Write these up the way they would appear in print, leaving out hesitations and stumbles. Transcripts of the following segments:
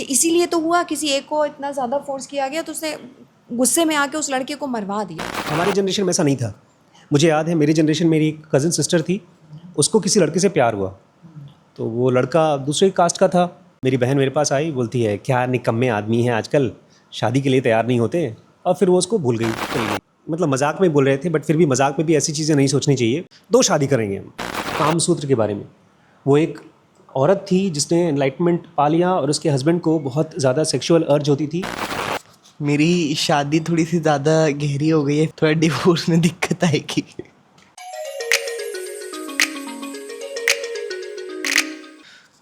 इसीलिए तो हुआ, किसी एक को इतना ज़्यादा फोर्स किया गया तो उसने गुस्से में आके उस लड़के को मरवा दिया। हमारी जनरेशन में ऐसा नहीं था। मुझे याद है मेरी जनरेशन, मेरी एक कज़न सिस्टर थी, उसको किसी लड़के से प्यार हुआ, तो वो लड़का दूसरे कास्ट का था। मेरी बहन मेरे पास आई, बोलती है क्या निकम्मे आदमी हैं आजकल, शादी के लिए तैयार नहीं होते, और फिर वो उसको भूल गई, चली गई। मतलब मजाक में बोल रहे थे, बट फिर भी मजाक में भी ऐसी चीज़ें नहीं सोचनी चाहिए। दो शादी करेंगे हम। कामसूत्र के बारे में, वो एक औरत थी जिसने एनलाइटमेंट पा लिया और उसके हस्बैंड को बहुत ज़्यादा सेक्सुअल अर्ज होती थी। मेरी शादी थोड़ी सी ज़्यादा गहरी हो गई है, थोड़ा डिवोर्स में दिक्कत आएगी।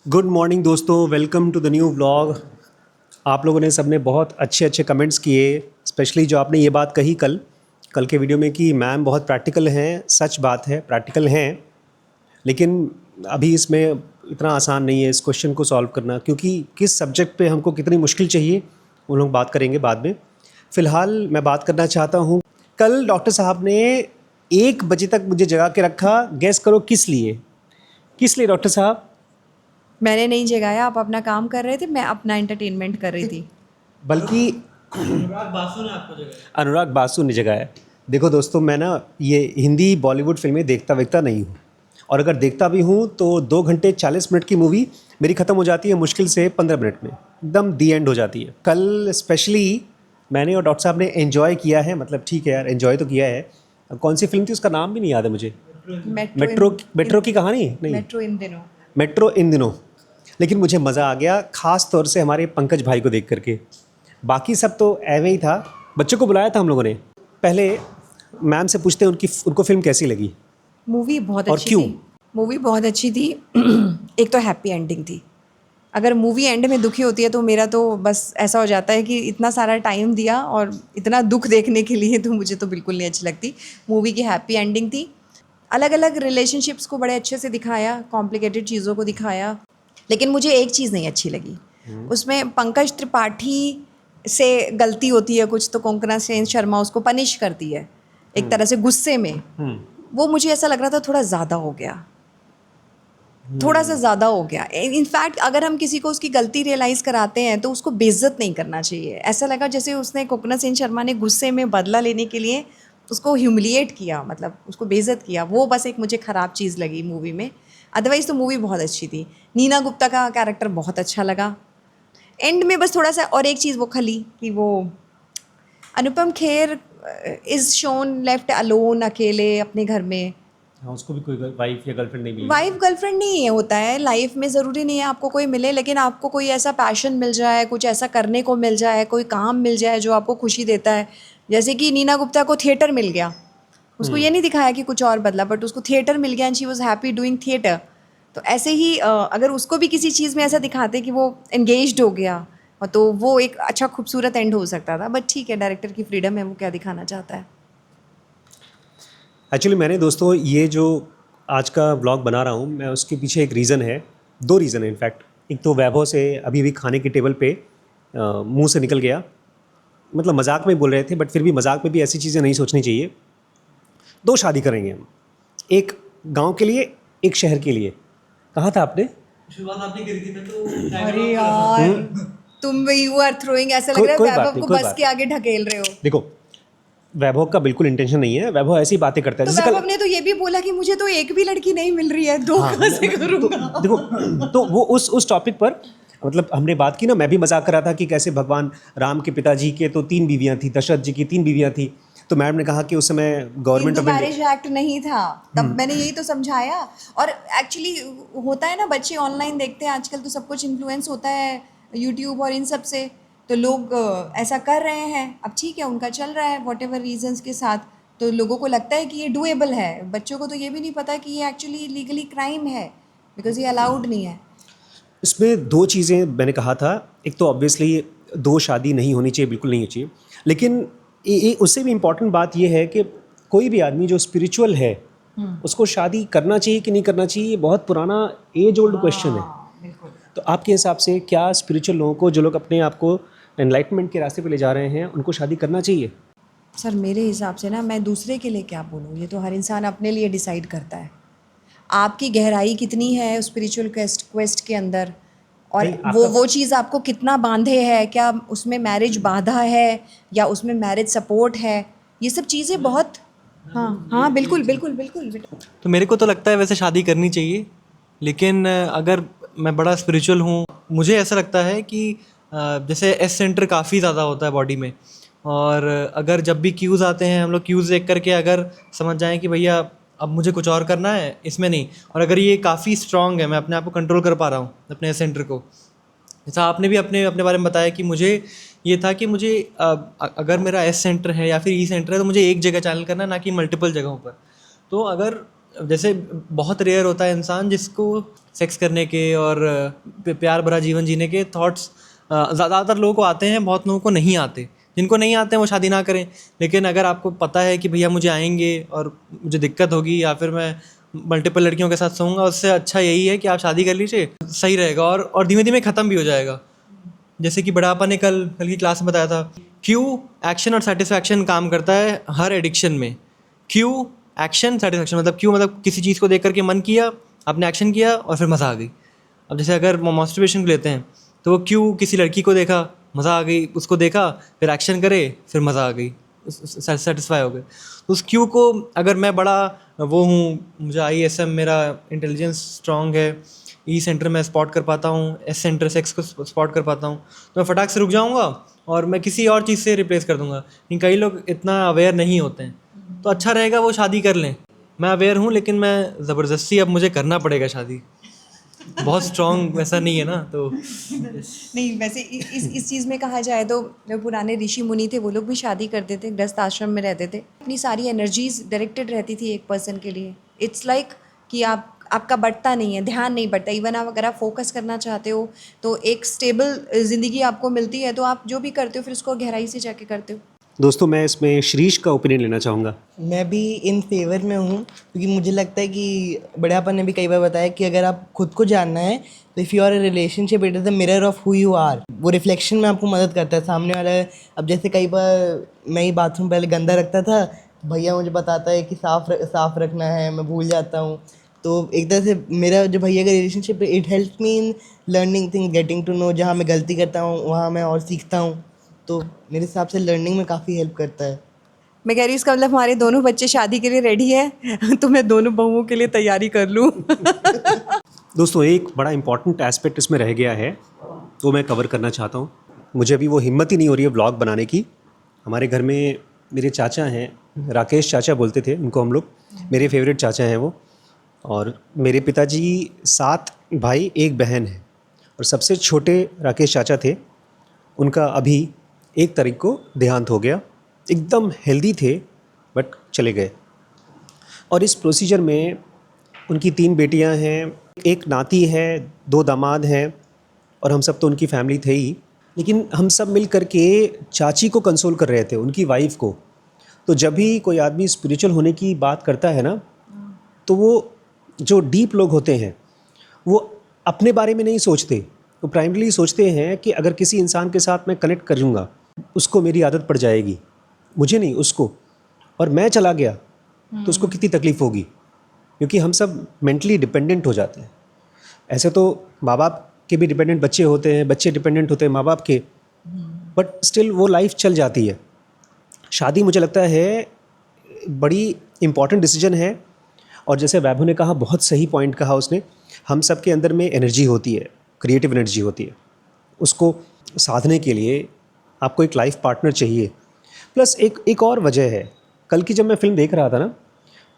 गुड मॉर्निंग दोस्तों, welcome to the new vlog. आप लोगों ने सबने बहुत अच्छे अच्छे कमेंट्स किए, स्पेशली जो आपने ये बात कही कल के वीडियो में कि मैम बहुत प्रैक्टिकल हैं। सच बात है, प्रैक्टिकल हैं, लेकिन अभी इसमें इतना आसान नहीं है इस क्वेश्चन को सॉल्व करना, क्योंकि किस सब्जेक्ट पे हमको कितनी मुश्किल चाहिए वो लोग बात करेंगे बाद में। फ़िलहाल मैं बात करना चाहता हूँ, कल डॉक्टर साहब ने 1 बजे तक मुझे जगा के रखा। गैस करो किस लिए डॉक्टर साहब? मैंने नहीं जगाया, आप अपना काम कर रहे थे, मैं अपना एंटरटेनमेंट कर रही थी। बल्कि अनुराग बासु ने जगाया। देखो दोस्तों, मैं ना ये हिंदी बॉलीवुड फिल्में देखता नहीं हूँ, और अगर देखता भी हूँ तो 2 घंटे 40 मिनट की मूवी मेरी ख़त्म हो जाती है मुश्किल से 15 मिनट में, एकदम दी एंड हो जाती है। कल स्पेशली मैंने और डॉक्टर साहब ने एंजॉय किया है, मतलब ठीक है यार, एंजॉय तो किया है। कौन सी फिल्म थी उसका नाम भी नहीं याद है मुझे। मेट्रो की कहानी नहीं, मेट्रो इन दिनों। लेकिन मुझे मज़ा आ गया, ख़ास तौर से हमारे पंकज भाई को देख करके। बाकी सब तो एवं ही था। बच्चों को बुलाया था हम लोगों ने। पहले मैम से पूछते हैं उनको फ़िल्म कैसी लगी। मूवी बहुत और अच्छी क्यों? थी। मूवी बहुत अच्छी थी। एक तो हैप्पी एंडिंग थी। अगर मूवी एंड में दुखी होती है तो मेरा तो बस ऐसा हो जाता है कि इतना सारा टाइम दिया और इतना दुख देखने के लिए, तो मुझे तो बिल्कुल नहीं अच्छी लगती। मूवी की हैप्पी एंडिंग थी। अलग अलग रिलेशनशिप्स को बड़े अच्छे से दिखाया, कॉम्प्लिकेटेड चीज़ों को दिखाया। लेकिन मुझे एक चीज़ नहीं अच्छी लगी, उसमें पंकज त्रिपाठी से गलती होती है कुछ, तो कोंकणा सेन शर्मा उसको पनिश करती है एक तरह से गुस्से में। वो मुझे ऐसा लग रहा था थोड़ा ज़्यादा हो गया, थोड़ा सा ज़्यादा हो गया। इनफैक्ट अगर हम किसी को उसकी गलती रियलाइज़ कराते हैं तो उसको बेइज्जत नहीं करना चाहिए। ऐसा लगा जैसे उसने, कोंकणा सेन शर्मा ने गुस्से में बदला लेने के लिए उसको ह्यूमिलिएट किया, मतलब उसको बेइज्जत किया। वो बस एक मुझे ख़राब चीज़ लगी मूवी में। अदरवाइज़ तो मूवी बहुत अच्छी थी। नीना गुप्ता का कैरेक्टर बहुत अच्छा लगा। एंड में बस थोड़ा सा और एक चीज़ वो खली कि वो Anupam Kher is shown left alone, अकेले अपने घर में। हाँ, उसको भी कोई वाइफ या गर्लफ्रेंड नहीं मिली। वाइफ गर्लफ्रेंड नहीं है होता है लाइफ में, ज़रूरी नहीं है आपको कोई मिले, लेकिन आपको कोई ऐसा पैशन मिल जाए, कुछ ऐसा करने को मिल जाए, कोई काम मिल जाए जो आपको खुशी देता है। जैसे कि नीना गुप्ता को थिएटर मिल गया, उसको ये नहीं दिखाया कि कुछ और बदला, बट उसको थिएटर मिल गया and she was happy doing theatre. तो ऐसे ही अगर उसको भी किसी चीज़ में ऐसा दिखाते कि वो एंगेज्ड हो गया, तो वो एक अच्छा खूबसूरत एंड हो सकता था। बट ठीक है, डायरेक्टर की फ्रीडम है, वो क्या दिखाना चाहता है। एक्चुअली मैंने दोस्तों ये जो आज का व्लॉग बना रहा हूँ मैं, उसके पीछे एक रीज़न है, 2 रीज़न है इनफैक्ट। एक तो वैभव से अभी भी खाने की टेबल पे मुंह से निकल गया, मतलब मजाक में बोल रहे थे, बट फिर भी मजाक में भी ऐसी चीज़ें नहीं सोचनी चाहिए। 2 शादी करेंगे हम, एक गांव के लिए, एक शहर के लिए। कहा था आपने? शुरुआत आपने करी थी, मैं तो अरे यार तुम यू आर थ्रोइंग, ऐसा लग रहा है वैभव को बस के आगे ढकेल रहे हो। देखो, वैभव का बिल्कुल इंटेंशन नहीं है, वैभव ऐसी बातें करता है तो जैसे वैभव ने तो ये भी बोला कि मुझे तो एक भी लड़की नहीं मिल रही है, 2 कहाँ से करूंगा। देखो, तो वो उस टॉपिक पर मतलब हमने बात की ना। मैं भी मजाक कर रहा था कि कैसे भगवान राम के पिताजी के तो 3 बीवियां थी, दशरथ जी की 3 बीवियां थी। तो मैडम ने कहा कि उस समय गवर्नमेंट हिंदू मैरिज एक्ट नहीं था तब, मैंने यही तो समझाया। और एक्चुअली होता है ना, बच्चे ऑनलाइन देखते हैं आजकल, तो सब कुछ इन्फ्लुएंस होता है यूट्यूब और इन सब से, तो लोग ऐसा कर रहे हैं। अब ठीक है, उनका चल रहा है वॉट एवर रीजन्स के साथ, तो लोगों को लगता है कि ये डूएबल है। बच्चों को तो ये भी नहीं पता कि ये एक्चुअली लीगली क्राइम है, बिकॉज ये अलाउड नहीं है। इसमें 2 चीज़ें मैंने कहा था। एक तो ऑब्वियसली 2 शादी नहीं होनी चाहिए, बिल्कुल नहीं होनी चाहिए। लेकिन उससे भी इम्पॉर्टेंट बात यह है कि कोई भी आदमी जो स्पिरिचुअल है उसको शादी करना चाहिए कि नहीं करना चाहिए, ये बहुत पुराना एज ओल्ड क्वेश्चन है। तो आपके हिसाब से क्या स्पिरिचुअल लोगों को, जो लोग अपने आप को एनलाइटमेंट के रास्ते पे ले जा रहे हैं, उनको शादी करना चाहिए? सर मेरे हिसाब से ना, मैं दूसरे के लिए क्या बोलूँ, ये तो हर इंसान अपने लिए डिसाइड करता है। आपकी गहराई कितनी है उस स्पिरिचुअल क्वेस्ट के अंदर, और नहीं, वो चीज़ आपको कितना बांधे है, क्या उसमें मैरिज बाधा है या उसमें मैरिज सपोर्ट है, ये सब चीज़ें बहुत। हाँ हाँ, बिल्कुल बिल्कुल बिल्कुल बिल्कुल। तो मेरे को तो लगता है वैसे शादी करनी चाहिए, लेकिन अगर मैं बड़ा स्पिरिचुअल हूँ, मुझे ऐसा लगता है कि जैसे एस सेंटर काफ़ी ज़्यादा होता है बॉडी में, और अगर जब भी क्यूज़ आते हैं हम लोग क्यूज़ देख करके अगर समझ जाएं कि भैया अब मुझे कुछ और करना है इसमें नहीं, और अगर ये काफ़ी स्ट्रांग है, मैं अपने आप को कंट्रोल कर पा रहा हूँ अपने एस सेंटर को। जैसा आपने भी अपने अपने बारे में बताया कि मुझे ये था कि मुझे अगर मेरा एस सेंटर है या फिर ई सेंटर है तो मुझे एक जगह चैनल करना है, ना कि मल्टीपल जगहों पर। तो अगर जैसे बहुत रेयर होता है इंसान जिसको सेक्स करने के और प्यार भरा जीवन जीने के थॉट्स ज़्यादातर लोगों को आते हैं, बहुत लोगों को नहीं आते। जिनको नहीं आते हैं वो शादी ना करें, लेकिन अगर आपको पता है कि भैया मुझे आएंगे और मुझे दिक्कत होगी या फिर मैं मल्टीपल लड़कियों के साथ सोऊंगा, उससे अच्छा यही है कि आप शादी कर लीजिए, सही रहेगा और धीमे धीमे ख़त्म भी हो जाएगा। जैसे कि बड़ापा ने कल की क्लास में बताया था, क्यू एक्शन और सेटिस्फैक्शन काम करता है हर एडिक्शन में। क्यू एक्शन सेटिस्फैक्शन, मतलब क्यू मतलब किसी चीज़ को देख करके मन किया, आपने एक्शन किया और फिर मज़ा आ गई। अब जैसे अगर मास्टरबेशन को लेते हैं तो वो क्यू किसी लड़की को देखा, मज़ा आ गई, उसको देखा, फिर एक्शन करे, फिर मज़ा आ गई, सेटिस्फाई हो गए। तो उस क्यू को अगर मैं बड़ा वो हूँ, मुझे ISM मेरा इंटेलिजेंस स्ट्रॉन्ग है, ई सेंटर में स्पॉट कर पाता हूँ, एस सेंटर सेक्स को स्पॉट कर पाता हूँ, तो मैं फटाक से रुक जाऊँगा और मैं किसी और चीज़ से रिप्लेस कर दूँगा। लेकिन कई लोग इतना अवेयर नहीं होते हैं, तो अच्छा रहेगा वो शादी कर लें। मैं अवेयर हूँ लेकिन मैं ज़बरदस्ती अब मुझे करना पड़ेगा शादी, बहुत स्ट्रॉन्ग वैसा नहीं है ना। तो नहीं, वैसे इस चीज़ में कहा जाए तो जो पुराने ऋषि मुनि थे वो लोग भी शादी करते थे, गृहस्थ आश्रम में रहते थे, अपनी सारी एनर्जीज डायरेक्टेड रहती थी एक पर्सन के लिए। इट्स लाइक कि आपका बढ़ता नहीं है, ध्यान नहीं बढ़ता। इवन आप अगर आप फोकस करना चाहते हो तो एक स्टेबल ज़िंदगी आपको मिलती है, तो आप जो भी करते हो फिर उसको गहराई से जाके करते हो। दोस्तों मैं इसमें श्रीश का ओपिनियन लेना चाहूँगा। मैं भी इन फेवर में हूँ, क्योंकि मुझे लगता है कि बड़ापा ने भी कई बार बताया कि अगर आप खुद को जानना है तो if you are a relationship, it is the mirror of who you are. वो रिफ्लेक्शन में आपको मदद करता है सामने वाला। अब जैसे कई बार मैं ही बाथरूम पहले गंदा रखता था, भैया मुझे बताता है कि साफ रखना है, मैं भूल जाता हूँ। तो एक तरह से मेरा जो भैया का relationship, it help me in learning thing, getting to know. जहाँ मैं गलती करता हूँ वहाँ मैं और सीखता हूँ, तो मेरे हिसाब से लर्निंग में काफ़ी हेल्प करता है। मैं कह रही हूँ इसका मतलब हमारे दोनों बच्चे शादी के लिए रेडी है तो मैं दोनों बहुओं के लिए तैयारी कर लूँ। दोस्तों एक बड़ा इंपॉर्टेंट एस्पेक्ट इसमें रह गया है, वो मैं कवर करना चाहता हूँ। मुझे अभी वो हिम्मत ही नहीं हो रही है व्लॉग बनाने की। हमारे घर में मेरे चाचा हैं, राकेश चाचा बोलते थे उनको हम लोग, मेरे फेवरेट चाचा हैं वो। और मेरे पिताजी 7 भाई 1 बहन है, और सबसे छोटे राकेश चाचा थे, उनका अभी 1 तारीख को देहांत हो गया। एकदम हेल्दी थे बट चले गए। और इस प्रोसीजर में उनकी 3 बेटियां हैं, 1 नाती है, 2 दामाद हैं, और हम सब तो उनकी फैमिली थे ही। लेकिन हम सब मिल कर के चाची को कंसोल कर रहे थे, उनकी वाइफ को। तो जब भी कोई आदमी स्पिरिचुअल होने की बात करता है ना, तो वो जो डीप लोग होते हैं वो अपने बारे में नहीं सोचते, वो प्राइमरीली सोचते हैं कि अगर किसी इंसान के साथ मैं कनेक्ट करूँगा उसको मेरी आदत पड़ जाएगी, मुझे नहीं उसको, और मैं चला गया तो उसको कितनी तकलीफ़ होगी। क्योंकि हम सब मेंटली डिपेंडेंट हो जाते हैं। ऐसे तो माँ बाप के भी डिपेंडेंट बच्चे होते हैं, बच्चे डिपेंडेंट होते हैं माँ बाप के, बट स्टिल वो लाइफ चल जाती है। शादी मुझे लगता है बड़ी इम्पॉर्टेंट डिसीजन है। और जैसे वैभव ने कहा, बहुत सही पॉइंट कहा उसने, हम सब के अंदर में एनर्जी होती है, क्रिएटिव एनर्जी होती है। उसको साधने के लिए आपको एक लाइफ पार्टनर चाहिए। प्लस एक और वजह है, कल की जब मैं फिल्म देख रहा था ना,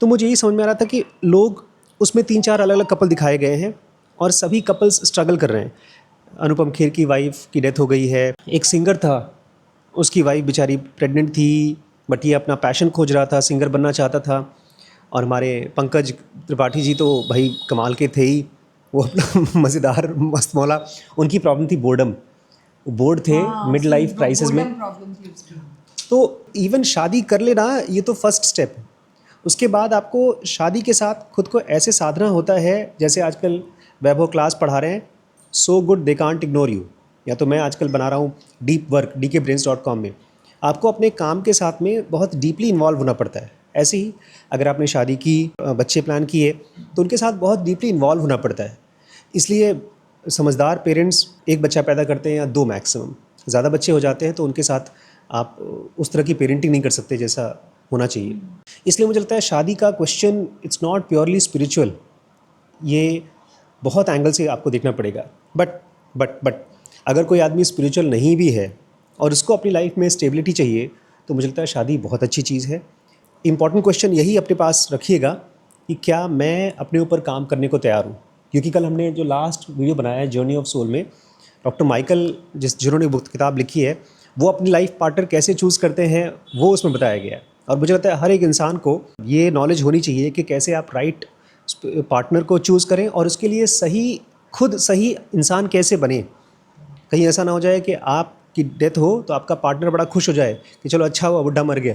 तो मुझे यही समझ में आ रहा था कि लोग उसमें 3-4 अलग अलग कपल दिखाए गए हैं और सभी कपल्स स्ट्रगल कर रहे हैं। अनुपम खेर की वाइफ की डेथ हो गई है, एक सिंगर था, उसकी वाइफ बेचारी प्रेग्नेंट थी, बट ये अपना पैशन खोज रहा था, सिंगर बनना चाहता था। और हमारे पंकज त्रिपाठी जी तो भाई कमाल के थे ही, वो अपना मज़ेदार मस्त मौला। उनकी प्रॉब्लम थी बोर्डम, बोर्ड थे मिड लाइफ क्राइसिस में। तो इवन शादी कर लेना ये तो फर्स्ट स्टेप है। उसके बाद आपको शादी के साथ खुद को ऐसे साधना होता है, जैसे आजकल वैभव क्लास पढ़ा रहे हैं, so good they can't ignore you, या तो मैं आजकल बना रहा हूँ डीप वर्क dkbrains.com में। आपको अपने काम के साथ में बहुत डीपली इन्वॉल्व होना पड़ता है। ऐसे ही अगर आपने शादी की, बच्चे प्लान किए, तो उनके साथ बहुत डीपली इन्वॉल्व होना पड़ता है। इसलिए समझदार पेरेंट्स एक बच्चा पैदा करते हैं या 2 मैक्सिमम। ज़्यादा बच्चे हो जाते हैं तो उनके साथ आप उस तरह की पेरेंटिंग नहीं कर सकते जैसा होना चाहिए। इसलिए मुझे लगता है शादी का question it's not purely spiritual, ये बहुत एंगल से आपको देखना पड़ेगा। बट अगर कोई आदमी स्पिरिचुअल नहीं भी है और उसको अपनी लाइफ में स्टेबिलिटी चाहिए तो मुझे लगता है शादी बहुत अच्छी चीज़ है। इम्पॉर्टेंट क्वेश्चन यही अपने पास रखिएगा कि क्या मैं अपने ऊपर काम करने को तैयार हूँ। क्योंकि कल हमने जो लास्ट वीडियो बनाया है जर्नी ऑफ सोल में, डॉक्टर माइकल जिन्होंने बुक किताब लिखी है, वो अपनी लाइफ पार्टनर कैसे चूज़ करते हैं वो उसमें बताया गया है। और मुझे लगता है हर एक इंसान को ये नॉलेज होनी चाहिए कि कैसे आप राइट पार्टनर को चूज़ करें और उसके लिए खुद सही इंसान कैसे बने। कहीं ऐसा ना हो जाए कि आपकी डेथ हो तो आपका पार्टनर बड़ा खुश हो जाए कि चलो अच्छा हुआ बुढ़ा मर गया।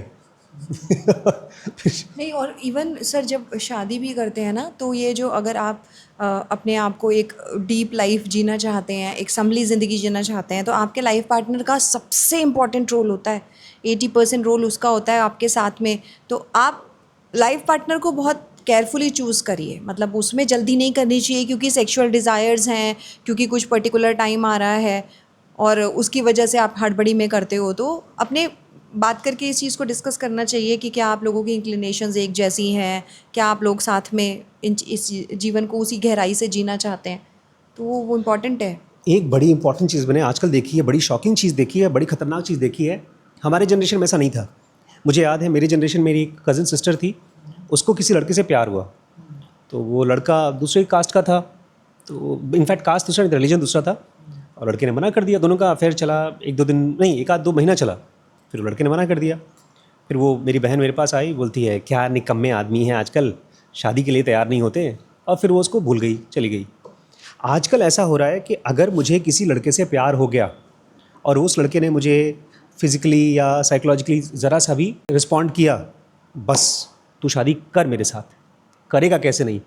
नहीं, और इवन सर जब शादी भी करते हैं ना, तो ये जो अगर आप अपने आप को एक डीप लाइफ जीना चाहते हैं, एक संभली ज़िंदगी जीना चाहते हैं, तो आपके लाइफ पार्टनर का सबसे इम्पॉर्टेंट रोल होता है। 80% रोल उसका होता है आपके साथ में। तो आप लाइफ पार्टनर को बहुत केयरफुली चूज़ करिए, मतलब उसमें जल्दी नहीं करनी चाहिए क्योंकि सेक्सुअल डिज़ायर्स हैं, क्योंकि कुछ पर्टिकुलर टाइम आ रहा है और उसकी वजह से आप हड़बड़ी में करते हो। तो अपने बात करके इस चीज़ को डिस्कस करना चाहिए कि क्या आप लोगों की इंक्लिनेशंस एक जैसी हैं, क्या आप लोग साथ में इस जीवन को उसी गहराई से जीना चाहते हैं। तो वो इम्पॉर्टेंट है। एक बड़ी इंपॉर्टेंट चीज़ मैंने आजकल देखी है, बड़ी शॉकिंग चीज़ देखी है, बड़ी ख़तरनाक चीज़ देखी है। हमारे जनरेशन में ऐसा नहीं था। मुझे याद है मेरी जनरेशन, मेरी एक कज़न सिस्टर थी, उसको किसी लड़के से प्यार हुआ। तो वो लड़का दूसरे कास्ट का था, तो इनफैक्ट कास्ट दूसरा, रिलीजन दूसरा था, और लड़के ने मना कर दिया। दोनों का अफेयर चला 1-2 दिन नहीं, 1-2 महीना चला, फिर लड़के ने मना कर दिया। फिर वो मेरी बहन मेरे पास आई, बोलती है क्या निकम्मे आदमी हैं आजकल, शादी के लिए तैयार नहीं होते। और फिर वो उसको भूल गई, चली गई। आजकल ऐसा हो रहा है कि अगर मुझे किसी लड़के से प्यार हो गया और उस लड़के ने मुझे फिज़िकली या साइकोलॉजिकली ज़रा सा भी रिस्पॉन्ड किया, बस तू शादी कर मेरे साथ। करेगा कैसे नहीं,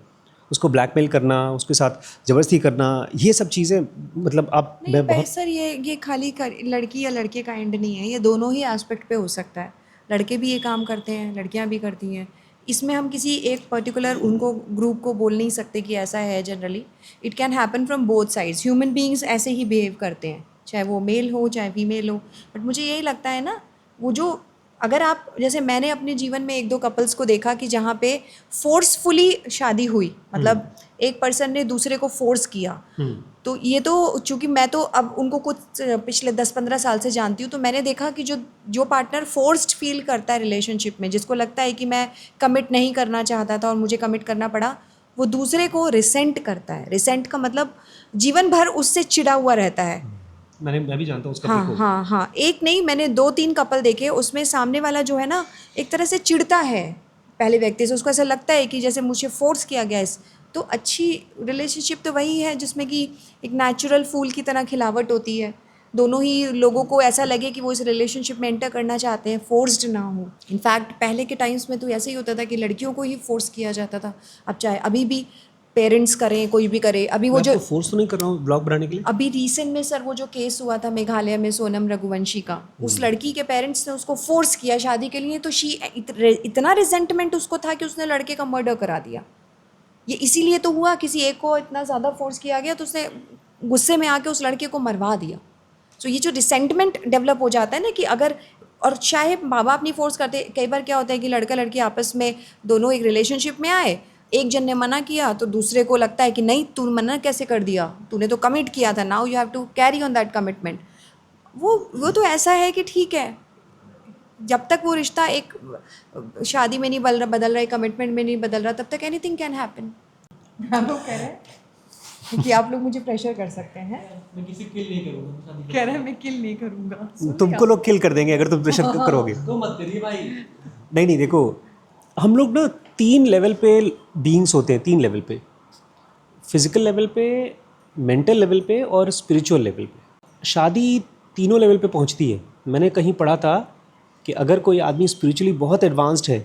उसको ब्लैकमेल करना, उसके साथ ज़बरदस्ती करना, ये सब चीज़ें मतलब अब मैं बहुत सर ये खाली लड़की या लड़के का एंड नहीं है, ये दोनों ही एस्पेक्ट पे हो सकता है। लड़के भी ये काम करते हैं, लड़कियां भी करती हैं। इसमें हम किसी एक पर्टिकुलर उनको ग्रुप को बोल नहीं सकते कि ऐसा है। Generally it can happen from both sides. Human beings ऐसे ही बिहेव करते हैं, चाहे वो मेल हो चाहे फीमेल हो। बट मुझे यही लगता है ना, वो जो अगर आप, जैसे मैंने अपने जीवन में 1-2 कपल्स को देखा कि जहाँ पे फोर्सफुली शादी हुई, मतलब एक पर्सन ने दूसरे को फोर्स किया। तो ये तो चूँकि मैं तो अब उनको कुछ पिछले 10-15 साल से जानती हूँ, तो मैंने देखा कि जो पार्टनर फोर्स्ड फील करता है रिलेशनशिप में, जिसको लगता है कि मैं कमिट नहीं करना चाहता था और मुझे कमिट करना पड़ा, वो दूसरे को रिसेंट करता है। रिसेंट का मतलब जीवन भर उससे चिढ़ा हुआ रहता है। मैं भी जानता हूँ उसका हाँ, एक नहीं, मैंने 2-3 कपल देखे, उसमें सामने वाला जो है ना एक तरह से चिढ़ता है पहले व्यक्ति से। उसको ऐसा लगता है कि जैसे मुझे फोर्स किया गया इस। तो अच्छी रिलेशनशिप तो वही है जिसमें कि एक नेचुरल फूल की तरह खिलावट होती है। दोनों ही लोगों को ऐसा लगे कि वो इस रिलेशनशिप में एंटर करना चाहते हैं, फोर्स्ड ना हो। इनफैक्ट पहले के टाइम्स में तो ऐसे ही होता था कि लड़कियों को ही फोर्स किया जाता था। अब चाहे अभी भी पेरेंट्स करें, कोई भी करे। अभी वो जो फोर्स तो नहीं कर रहा हूँ ब्लॉग बनाने के लिए। अभी रिसेंट में सर वो जो केस हुआ था मेघालय में सोनम रघुवंशी का, उस लड़की के पेरेंट्स ने उसको फोर्स किया शादी के लिए। तो इतना रिजेंटमेंट उसको था कि उसने लड़के का मर्डर करा दिया। ये इसीलिए तो हुआ, किसी एक को इतना ज़्यादा फोर्स किया गया तो उसने गुस्से में आके उस लड़के को मरवा दिया। तो ये जो रिसेंटमेंट डेवलप हो जाता है ना कि अगर, और चाहे माँ बाप नहीं फोर्स करते, कई बार क्या होता है कि लड़का लड़की आपस में दोनों एक रिलेशनशिप में आए, एक जन ने मना किया तो दूसरे को लगता है कि नहीं तू मना कैसे कर दिया, तूने तो कमिट किया था, now you have to carry on that commitment. वो तो ऐसा है कि ठीक है, जब तक वो रिश्ता एक शादी में नहीं बदल रहा है, कमिटमेंट में नहीं बदल रहा, तब तक एनीथिंग कैन हैपन। आप लोग कह रहे हैं कि आप लोग मुझे प्रेशर कर सकते हैं। मैं किसी किल नहीं करूँगा, कह रहे हैं मैं किल नहीं करूँगा। तुमको लोग किल कर देंगे अगर तुम प्रेशर करोगे। तो मत करिए भाई। नहीं देखो, हम लोग ना 3 लेवल पे बीइंग्स होते हैं, 3 लेवल पे, फिजिकल लेवल पे, मेंटल लेवल पे और स्पिरिचुअल लेवल पे। शादी तीनों लेवल पे पहुंचती है। मैंने कहीं पढ़ा था कि अगर कोई आदमी स्पिरिचुअली बहुत एडवांस्ड है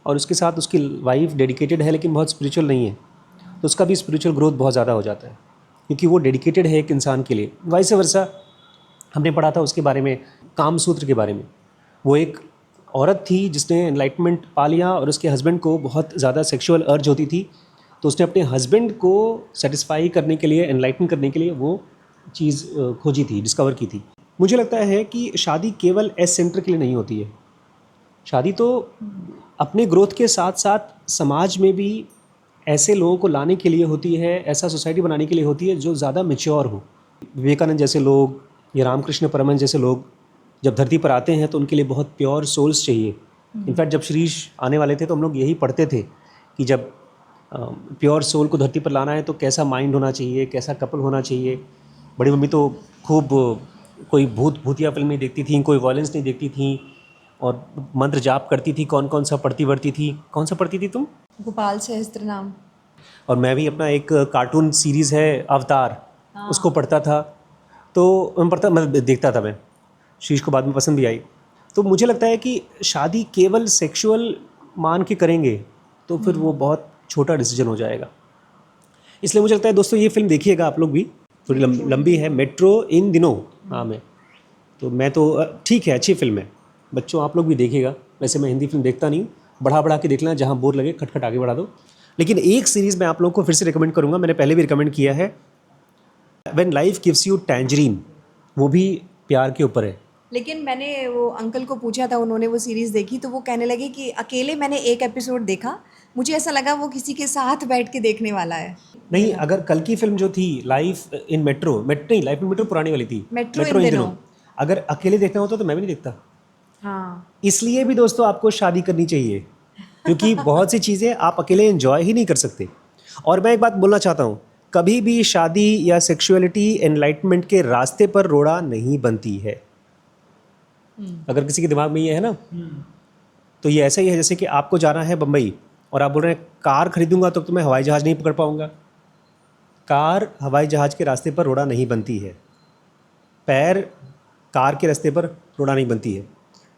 और उसके साथ उसकी वाइफ डेडिकेटेड है लेकिन बहुत स्पिरिचुअल नहीं है, तो उसका भी स्पिरिचुअल ग्रोथ बहुत ज़्यादा हो जाता है, क्योंकि वो डेडिकेटेड है एक इंसान के लिए। वाइस वर्सा हमने पढ़ा था उसके बारे में, काम सूत्र के बारे में। वो एक औरत थी जिसने एनलाइटमेंट पा लिया और उसके हस्बैंड को बहुत ज़्यादा सेक्सुअल अर्ज होती थी तो उसने अपने हस्बैंड को सेटिस्फाई करने के लिए, एनलाइटन करने के लिए वो चीज़ खोजी थी, डिस्कवर की थी। मुझे लगता है कि शादी केवल एस सेंटर के लिए नहीं होती है। शादी तो अपने ग्रोथ के साथ साथ समाज में भी ऐसे लोगों को लाने के लिए होती है, ऐसा सोसाइटी बनाने के लिए होती है जो ज़्यादा मैच्योर हो। विवेकानंद जैसे लोग या रामकृष्ण परमहंस जैसे लोग जब धरती पर आते हैं तो उनके लिए बहुत प्योर सोल्स चाहिए। इनफैक्ट जब श्रीश आने वाले थे तो हम लोग यही पढ़ते थे कि जब प्योर सोल को धरती पर लाना है तो कैसा माइंड होना चाहिए, कैसा कपल होना चाहिए। बड़ी मम्मी तो खूब कोई भूतिया फिल्म नहीं देखती थी, कोई वायलेंस नहीं देखती थी और मंत्र जाप करती थी। कौन कौन सा पढ़ती वढ़ती थी? कौन सा पढ़ती थी तुम? गोपाल सहस्त्र नाम। और मैं भी अपना एक कार्टून सीरीज़ है अवतार, उसको पढ़ता था। तो मैं देखता था, मैं शीश को बाद में पसंद भी आई। तो मुझे लगता है कि शादी केवल सेक्सुअल मान के करेंगे तो फिर वो बहुत छोटा डिसीजन हो जाएगा। इसलिए मुझे लगता है दोस्तों ये फिल्म देखिएगा आप लोग भी, थोड़ी लंबी है, मेट्रो इन दिनों नाम है। तो मैं तो ठीक है, अच्छी फिल्म है, बच्चों आप लोग भी देखिएगा। वैसे मैं हिंदी फिल्म देखता नहीं, बढ़ा के देखना, जहाँ बोर लगे खटखट आगे बढ़ा दो। लेकिन एक सीरीज़ मैं आप लोगों को फिर से रिकमेंड करूँगा, मैंने पहले भी रिकमेंड किया है, when life gives you tangerine. वो भी प्यार के ऊपर है। लेकिन मैंने वो अंकल को पूछा था, उन्होंने वो सीरीज़ देखी तो वो कहने लगे कि अकेले मैंने एक एपिसोड देखा, मुझे ऐसा लगा वो किसी के साथ बैठ के देखने वाला है। नहीं, अगर कल की फिल्म जो थी लाइफ इन मेट्रो नहीं, लाइफ इन मेट्रो पुरानी वाली थी, मेट्रो इन दिनों, अगर अकेले देखना होता तो मैं भी नहीं देखता। हाँ, इसलिए भी दोस्तों आपको शादी करनी चाहिए, क्योंकि बहुत सी चीज़ें आप अकेले एंजॉय ही नहीं कर सकते। और मैं एक बात बोलना चाहता हूँ, कभी भी शादी या सेक्सुअलिटी एनलाइटमेंट के रास्ते पर रोड़ा नहीं बनती है। अगर किसी के दिमाग में ये है ना, तो ये ऐसा ही है जैसे कि आपको जाना है बम्बई और आप बोल रहे हैं कार खरीदूंगा तो मैं हवाई जहाज़ नहीं पकड़ पाऊंगा। कार हवाई जहाज़ के रास्ते पर रोड़ा नहीं बनती है, पैर कार के रास्ते पर रोड़ा नहीं बनती है।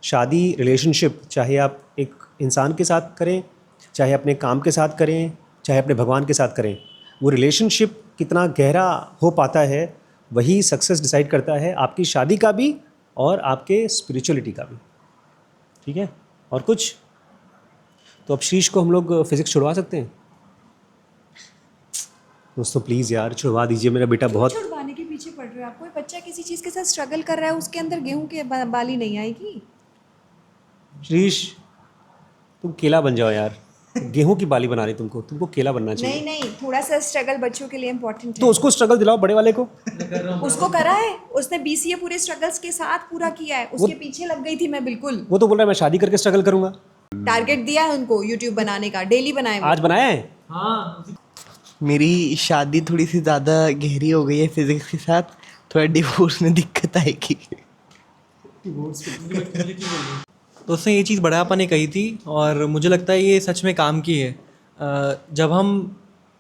शादी, रिलेशनशिप, चाहे आप एक इंसान के साथ करें, चाहे अपने काम के साथ करें, चाहे अपने भगवान के साथ करें, वो रिलेशनशिप कितना गहरा हो पाता है वही सक्सेस डिसाइड करता है, आपकी शादी का भी और आपके स्पिरिचुअलिटी का भी। ठीक है, और कुछ तो अब शीश को हम लोग फिज़िक्स छुड़वा सकते हैं दोस्तों, प्लीज़ यार छुड़वा दीजिए, मेरा बेटा बहुत। छुड़वाने के पीछे पड़ रहे हो आप? कोई बच्चा किसी चीज़ के साथ स्ट्रगल कर रहा है, उसके अंदर गेहूं के बाली नहीं आएगी। शीश तुम केला बन जाओ यार, गेहूं की बाली बना रही तुमको केला बनना चाहिए। नहीं, थोड़ा सा स्ट्रगल बच्चों के लिए इम्पोर्टेंट तो है। उसको स्ट्रगल दिलाओ, बड़े वाले को। उसको करा है, उसने BCA पूरे स्ट्रगल्स के साथ पूरा किया है, उसके पीछे लग गई थी मैं बिल्कुल। वो तो बोल रहा है मैं शादी करके स्ट्रगल करूंगा। टारगेट दिया है उनको YouTube बनाने का, डेली बनाए वो। आज बनाया है। हाँ, मेरी शादी थोड़ी सी ज़्यादा गहरी हो गई है फिज़िक्स के साथ, थोड़ा डिवोर्स में दिक्कत आएगी। तो उसने ये चीज़ बड़ापा ने कही थी और मुझे लगता है ये सच में काम की है। जब हम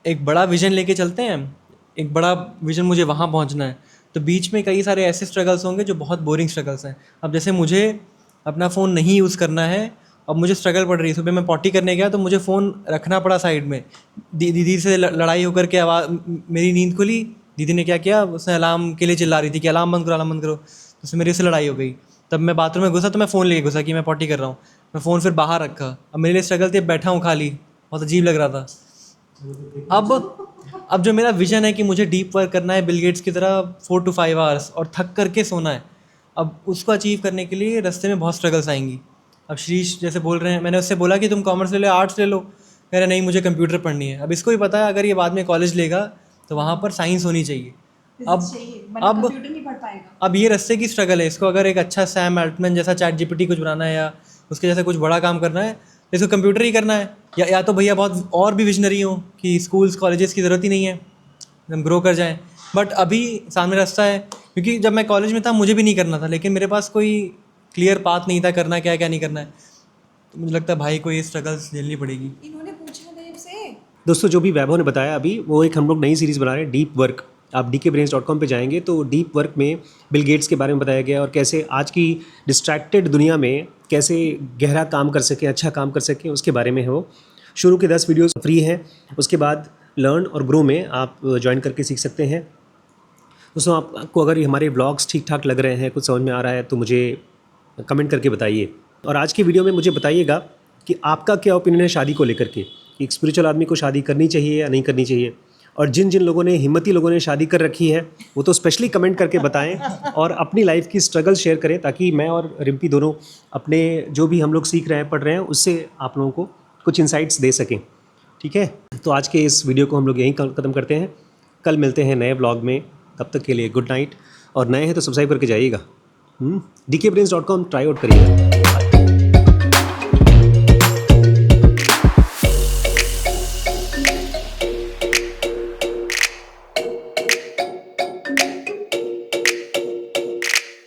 एक बड़ा विज़न लेके चलते हैं, एक बड़ा विज़न मुझे वहाँ पहुँचना है, तो बीच में कई सारे ऐसे स्ट्रगल्स होंगे जो बहुत बोरिंग स्ट्रगल्स हैं। अब जैसे मुझे अपना फ़ोन नहीं यूज़ करना है, अब मुझे स्ट्रगल पड़ रही है। सुबह मैं पॉटी करने गया तो मुझे फ़ोन रखना पड़ा साइड में। दीदी से लड़ाई होकर के आवाज़, मेरी नींद खुली, दीदी ने क्या किया, उसने अलार्म के लिए चिल्ला रही थी कि अलार्म बंद करो, अलार्म बंद करो। तो उससे मेरी उससे लड़ाई हो गई। तब मैं बाथरूम में घुसा तो मैं फ़ोन लेके घुसा कि मैं पॉटी कर रहा हूँ, मैं फ़ोन फिर बाहर रखा। अब मेरे लिए स्ट्रगल थी, बैठा हूँ खाली, बहुत अजीब लग रहा था। अब जो मेरा विज़न है कि मुझे डीप वर्क करना है बिल गेट्स की तरह 4 to 5 आवर्स और थक करके सोना है, अब उसको अचीव करने के लिए रास्ते में बहुत स्ट्रगल्स आएंगी। अब शीश जैसे बोल रहे हैं, मैंने उससे बोला कि तुम कॉमर्स ले लो, आर्ट्स ले लो, कह रहे नहीं मुझे कंप्यूटर पढ़नी है। अब इसको भी पता है अगर ये बाद में कॉलेज लेगा तो वहाँ पर साइंस होनी चाहिए। अब ये रास्ते की स्ट्रगल है। इसको अगर एक अच्छा सैम अल्टमैन जैसा ChatGPT कुछ बनाना है या उसके जैसा कुछ बड़ा काम करना है तो इसको कंप्यूटर ही करना है, या तो भैया बहुत और भी विजनरी हो कि स्कूल्स कॉलेजेस की ज़रूरत ही नहीं है, हम ग्रो कर जाएं। बट अभी सामने रास्ता है, क्योंकि जब मैं कॉलेज में था मुझे भी नहीं करना था, लेकिन मेरे पास कोई क्लियर पाथ नहीं था करना क्या क्या नहीं करना है। तो मुझे लगता है भाई को ये स्ट्रगल्स झेलनी पड़ेगी। इन्होंने पूछा देव से। दोस्तों जो भी वैभव ने बताया अभी, वो एक हम लोग नई सीरीज़ बना रहे हैं, डीप वर्क। आप dkbrains.com पे जाएंगे तो डीप वर्क में बिल गेट्स के बारे में बताया गया और कैसे आज की डिस्ट्रैक्टेड दुनिया में कैसे गहरा काम कर सकें, अच्छा काम कर सकें, उसके बारे में है वो। शुरू के 10 वीडियोस फ्री हैं, उसके बाद लर्न और ग्रो में आप ज्वाइन करके सीख सकते हैं। दोस्तों आपको अगर हमारे ब्लॉग्स ठीक ठाक लग रहे हैं, कुछ समझ में आ रहा है तो मुझे कमेंट करके बताइए। और आज की वीडियो में मुझे बताइएगा कि आपका क्या ओपिनियन है शादी को लेकर के, कि एक स्पिरिचुअल आदमी को शादी करनी चाहिए या नहीं करनी चाहिए। और जिन जिन लोगों ने, हिम्मती लोगों ने शादी कर रखी है, वो तो स्पेशली कमेंट करके बताएं और अपनी लाइफ की स्ट्रगल शेयर करें, ताकि मैं और रिम्पी दोनों अपने जो भी हम लोग सीख रहे हैं, पढ़ रहे हैं, उससे आप लोगों को कुछ इंसाइट्स दे सकें। ठीक है, तो आज के इस वीडियो को हम लोग यहीं ख़त्म करते हैं। कल मिलते हैं नए व्लॉग में, तब तक के लिए गुड नाइट। और नए हैं तो सब्सक्राइब करके जाइएगा। dkbrains.com ट्राई आउट करिएगा।